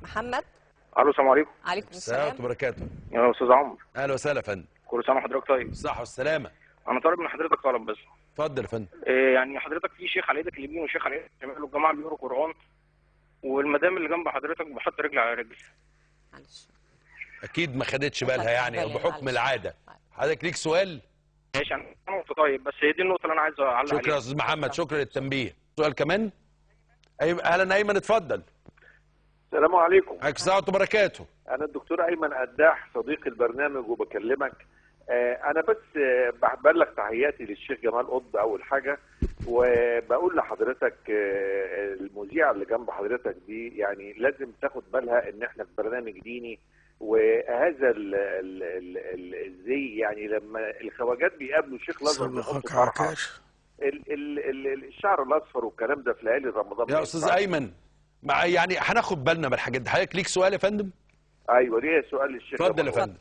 محمد. الو، السلام عليكم. عليكم السلام السلام. ورحمة الله وبركاته. يا استاذ عمرو، اهلا وسهلا يا فندم. كل سنه وحضرتك طيب. بالصحة والسلامة. انا طالب من حضرتك طلب بس. اتفضل يا فندم. يعني حضرتك في شيخ على ايدك اليمين وشيخ على ايدك الشمال والجماعه بيقروا قران، والمدام اللي جنب حضرتك بحط رجل على رجل. معلش. اكيد ما خدتش بالها يعني او بحكم معلش. العادة. حضرتك ليك سؤال؟ ماشي، انا نقطه طيب، بس هي دي النقطه اللي انا عايز اعلق شكرا عليها. يا استاذ محمد، شكرا للتنبيه. سؤال كمان؟ اهلا ايمن، اتفضل. السلام عليكم. عليكم السلام ورحمة الله وبركاته. أنا الدكتور أيمن قداح صديق البرنامج وبكلمك. أنا بس ببلغ تحياتي للشيخ جمال قطب أول حاجة، وبقول لحضرتك المذيعة اللي جنب حضرتك دي يعني لازم تاخد بالها إن إحنا في برنامج ديني، وهذا الزي يعني لما الخواجات بيقابلوا الشيخ الأزهر بيحطوا طرحة الشعر الأصفر والكلام ده في ليالي رمضان. يا استاذ ايمن يعني هناخد بالنا من الحاجات دي. حضرتك ليك سؤال يا فندم؟ ايوه، ليه سؤال للشيخ. اتفضل يا فندم.